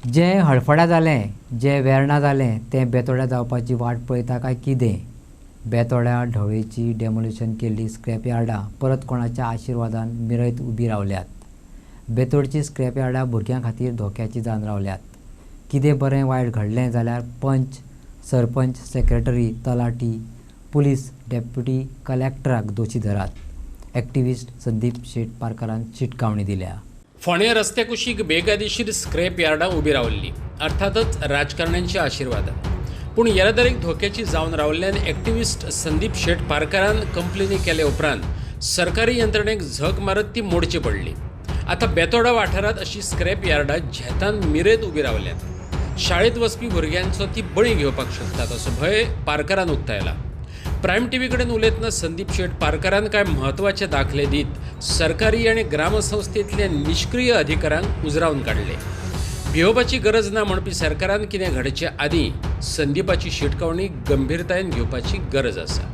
जे हडफड्या जालें, जे वेर्णा जालें तें बेतोड्या जावपाची वाट पळयता काय कितें? बेतोड्या ढवळेची डेमोलिशन केल्ली स्क्रॅप यार्डां परत कोणाच्या आशिर्वादान मिरयत उबी रावल्यात. बेतोडची स्क्रॅप यार्डां भुरग्यां खातीर धोक्याची जावन रावल्यात. कितें बरें वायट घडलें जाल्यार पंच, सरपंच, सेक्रेटरी, तलाटी, पुलीस, डेप्युटी कलेक्टराक दोशी धरात. एक्टिव्हिस्ट संदीप शेट पारकारान शिटकावणी दिल्या. फोंड्या रस्त्या कुशीक बेकायदेशीर स्क्रॅप यार्डां उबी रावल्ली, अर्थातच राजकारण्यांच्या आशिर्वादान. पूण येरादारीक धोक्याची जावन रावल्ल्यान एक्टिव्हिस्ट संदीप शेट पारकारान कंप्लेनी केले उपरांत सरकारी यंत्रणेक झक मारत ती मोडची पडली. आतां बेतोडा वाठारांत अशी स्क्रॅप यार्डां झेतान मिरयत उबी रावल्यात. शाळेत वचपी भुरग्यांचो ती बळी घेवपाक शकतात असो भंय पारकारान उक्तायला. प्रायम टीव्ही कडेन उलयतना संदीप शेट पारकारान कांय म्हत्वाचे दाखले दीत सरकारी आनी ग्रामसंस्थेंतल्या निश्क्रीय अधिकाऱ्यांक उजरावन काडले. भिवपाची गरज ना म्हणपी सरकारान कितें घडचे आदीं संदीपाची शिटकावणी गंभीरतायेन घेवपाची गरज आसा.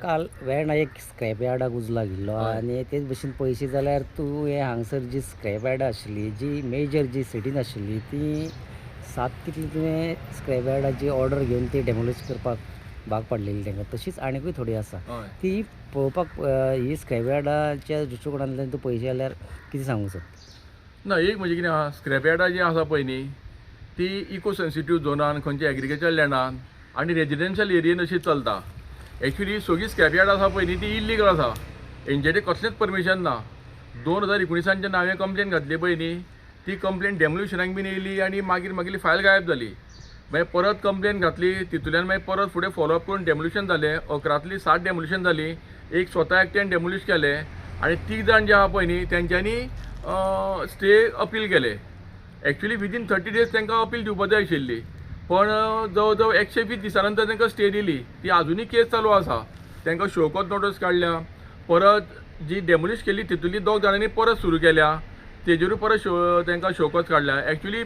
काल वेर्णा एक स्क्रॅप यार्डाक उजला गेल्लो आनी तेच भशेन पळयशी जाल्यार तूं हे हांगसर जी स्क्रॅप यार्डां आशिल्ली, जी मेजर जी सिटीन आशिल्ली ती 7 कितली तुवें स्क्रॅप यार्डाची ऑर्डर घेवन ती डेमोलिश करपाक भाग पडलेली तांकां. तशीच आनीकूय थोडी आसा ती पळोवपाक. ही स्क्रॅप यार्डाच्या दृश्टिकोणांतल्यान तूं पळयशी जाल्यार कितें सांगूंक सोदता? ना, एक म्हणजे कितें आहा, स्क्रॅप यार्डां जी आसा पळय न्ही ती इको सेन्सिटीव झोनान, खंयच्या एग्रिकल्चर लँडान आनी रेजिडेन्शियल एरियेन अशी चलता. एक्चुली सगळी स्क्रॅप यार्ड आसा पळय न्ही ती इल्लीगल आसा. हेंचेरी कसलेंच परमिशन ना. 2019 जेन्ना हांवें कंप्लेन घातली पळय न्ही ती कंप्लेन डेमोलिशनाक बीन येयली आनी मागीर मागेली फायल गायब जाली. मागीर परत कंप्लेन घातली, तितूंतल्यान मागीर परत फुडें फॉलोअप करून डेमोलिशन जालें. 11तली 7 डेमोलिशन जाली. एक स्वता एकट्यान डेमोलिश केलें आनी 3 जाण जे आहा पळय न्ही तेंच्यांनी स्टे अपील केले. एक्चुली विदीन 30 days तांकां अपील दिवपाक जाय आशिल्ली, पण जवळ जवळ 120 दिसां नंतर तांकां स्टे दिली. ती आजुनूय केस चालू आसा. तांकां शोकत नोटीस काडल्या. परत जी डेमोलिश केल्ली तितूंतली 2 जाणांनी परत सुरू केल्या, तेजेरूय परत तांकां शोकत काडल्या. एक्चुली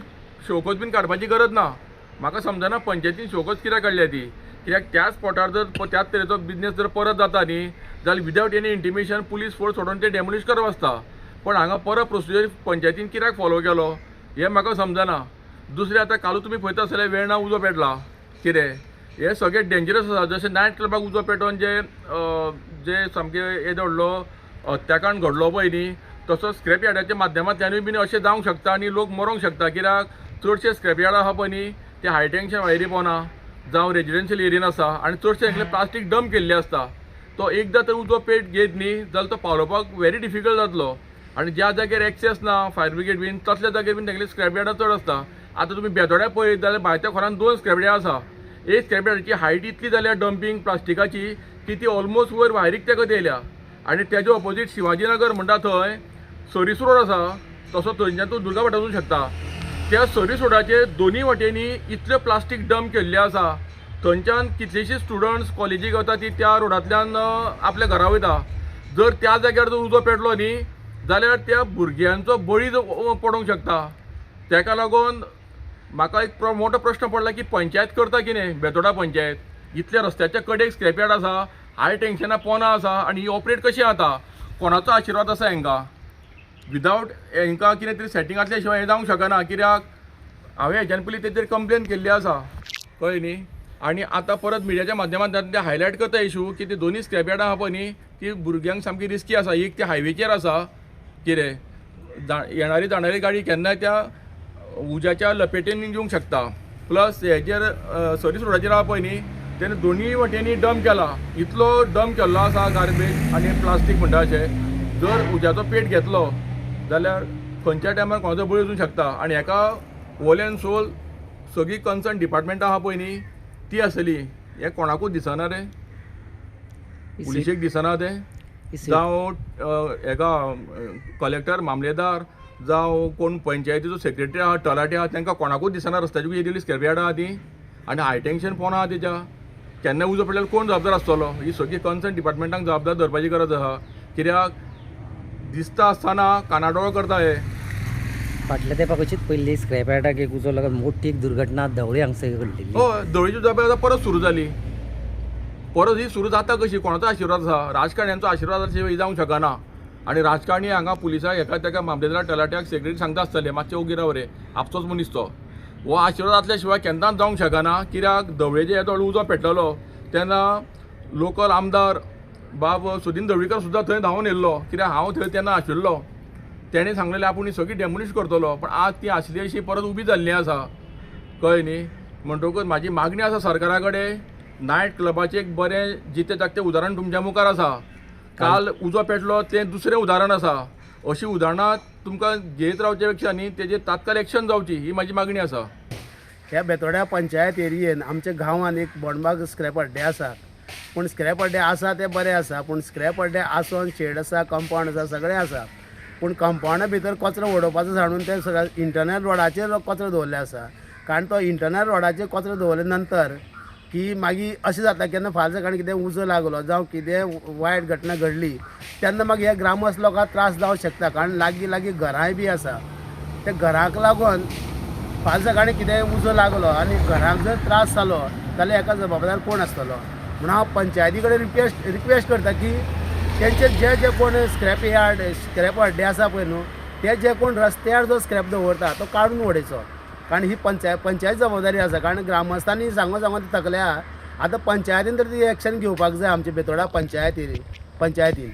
शोकत बीन काडपाची गरज ना. म्हाका समजना पंचायतीन शोकत कित्याक काडल्या ती. कित्याक त्या स्पॉटार जर त्याच तरेचो बिझनेस जर परत जाता न्ही जाल्यार without any intimation police force सोडून ते डेमोलिश करप आसता. पण हांगा परत प्रोसिजर पंचायतीन कित्याक फॉलो केलो हें म्हाका समजना. दुसरें आतां कालू तुमी पळयता आसतलें वेर्णा उजो पेटला. कितें हें सगळें डेंजरस आसा. जशें नायट क्लबाक उजो पेटोवन जे सामकें येदो व्हडलो हत्याकांड घडलो पळय न्ही तसो स्क्रॅप यार्डाच्या माध्यमांतल्यानूय बीन अशें जावंक शकता आनी लोक मरोंक शकता. कित्याक चडशे स्क्रॅप यार्ड आहा पळय न्ही ते हाय टेंशन वायरी पोवना जावं रेजिडेन्शियल एरियेन आसा आनी चडशे हांगले प्लास्टीक डंप केल्ले आसता. तो एकदां तर उजो पेट घेत न्ही जाल्यार तो पावलोवपाक व्हेरी डिफिकल्ट जातलो. आनी ज्या जाग्यार एक्सेस ना फायर ब्रिगेड बीन तसल्या जाग्यार बीन तेंगेली स्क्रॅप यार्डां चड आसता. आतां तुमी बेतोड्या पळयत जाल्यार भायच्या खोरान 2 स्क्रॅप यार्ड आसा. एक स्क्रॅप यार्डाची हायट इतली जाल्या डंपिंग प्लास्टिकाची की ती ऑलमोस्ट वयर वायरीक तेका येयल्या. आनी तेजे ऑपोजीट शिवाजीनगर म्हणटा थंय सरीस रोड आसा. तसो थंयच्यान तूं दुर्गा वाट वचूंक शकता. त्या सरीस रोडाचे दोनूय वाटेनी इतले प्लास्टीक डंप केल्ले आसा. थंयच्यान कितलेशीच स्टुडंट्स कॉलेजीक वता ती त्या रोडांतल्यान आपल्या घरा वयता. जर त्या जाग्यार जर उजो पेटलो न्ही जाल्यार त्या भुरग्यांचो बळी पडोंक शकता. ताका लागून म्हाका एक मोठो प्रश्न पडला की पंचायत करता कितें. बेतोडा पंचायत इतल्या रस्त्याच्या कडेक स्क्रॅप यार्ड आसा, हाय टेंशनां पोनां आसा आनी ही ऑपरेट कशी जाता. कोणाचो आशिर्वाद आसा हांकां? विदावट हांकां कितें तरी सेटिंगांतल्या शिवाय हें जावंक शकना. कित्याक हांवें हेज्यान पयलीं तेजेर कंप्लेन केल्ली आसा कळ्ळें न्ही. आनी आतां परत मिडियाच्या माध्यमांतल्यान ते हायलायट करता इशू की ती दोनूय स्क्रॅप यार्डां आहा पळय न्ही ती भुरग्यांक सामकी रिस्की आसा. एक ते हायवेचेर आसा. कितें येणारी जाणारी गाडी केन्नाय त्या उज्याच्या लपेटेन येवंक शकता. प्लस हेजेर सरीस रोडाचेर आहा पळय न्ही तेणें दोनूय वाटेनी डंप केला. इतलो डंप केल्लो आसा गार्बेज आनी प्लास्टीक म्हणटा अशें. जर उज्याचो पेट घेतलो जाल्यार खंयच्या टायमार कोणाचो बळी वचूंक शकता. आनी हेका होल एंड सोल सगळी कन्सर्न डिपार्टमेंटां आहा पळय न्ही ती आसली. हें कोणाकूच दिसना रे. पुलिशेक दिसना तें, जावं हेका कलेक्टर मामलेदार जावं कोण पंचायतीचो सेक्रेटरी आहा तलाटी आहा तांकां कोणाकूच दिसना रस्त्याची येयलेली स्क्रॅप यार्ड आहा ती. आनी हाय टेंशन पोना आहा तेच्या. केन्ना उजो पडल्यार कोण जबाबदार आसतलो? ही सगळी कन्सर्न डिपार्टमेंटांक जबाबदार धरपाची गरज आहा. कित्याक दिसता आसतना कानाडोळो करता हे. फाटल्या तेंपाक अशीच पयली स्क्रॅप यार्डाक एक उजो लागून मोठी एक दुर्घटना धवळे हांगसर घडलेली. हय, धवळीची जबाबदारी परत सुरू जाली. परत ही सुरू जाता कशी? कोणाचो आशिर्वाद आसा? राजकारण्यांचो आशिर्वाद शिवाय जावंक शकना. आनी राजकारणी हांगा पुलिसाक एका तेका मामलेदार तलाट्याक सेक्रेटरी सांगता आसतले मातशें ओगी राव रे आपचोच मनीस तो हो आशिर्वाद आसल्या शिवाय केन्नाच जावंक शकना कित्याक धवळेचे येदो उजो पेटलो तेन्ना लोकल आमदार बाब सुदीन ढवळीकर सुद्दां थंय धांवन येयल्लो कित्याक हांव थंय तेन्ना आशिल्लो तेणें सांगलेलें आपूण ही सगळी डेमोलिश करतलो पण आज ती आसली अशी परत उबी जाल्ली आसा कळ्ळें न्ही म्हणटकूच म्हाजी मागणी आसा सरकारा कडेन नायट क्लबाचें एक बरें जिते जागतें उदाहरण तुमच्या मुखार आसा काल उजो पेटलो तें दुसरें उदाहरण आसा अशीं उदाहरणां तुमकां घेत रावचे पेक्षा न्ही तेजेर तात्काळ एक्शन जावची ही म्हाजी मागणी आसा ह्या बेतोड्या पंचायत एरियेन आमच्या गांवांत एक बोंडबाग स्क्रॅप अड्डे आसा पूण स्क्रॅप अड्डे आसा ते बरे आसा पूण स्क्रॅप अड्डे आसून शेड आसा कंपाउंड आसा सगळें आसा पूण कंपाउंडा भितर कचरो उडोवपाचो सांडून ते सगळ्या इंटरनल रोडाचेर कचरो दवरले आसा कारण तो इंटरनल रोडाचेर कचरो दवरले नंतर की मागीर अशें जाता केन्ना फाल्यां सकाळीं कितें उजो लागलो जावं कितें वायट घटना घडली तेन्ना मागीर ह्या ग्रामस्थ लोकांक त्रास जावंक शकता कारण लागीं लागीं घरांय बी आसा त्या घराक लागून फाल्यां सकाळीं कितें उजो लागलो आनी घराक जर त्रास जालो जाल्यार हेका जबाबदार कोण आसतलो म्हणून हांव पंचायती कडेन रिक्वेस्ट करता की तेंचे जे कोण स्क्रॅप अड्डे आसा पळय न्हू ते जे कोण रस्त्यार जो स्क्रॅप दवरता तो काडून उडयचो कारण ही पंचायत जबाबदारी आसा कारण ग्रामस्थांनी सांगून थकल्या आतां पंचायतीन तर ती एक्शन घेवपाक जाय आमच्या बेतोडा पंचायतीन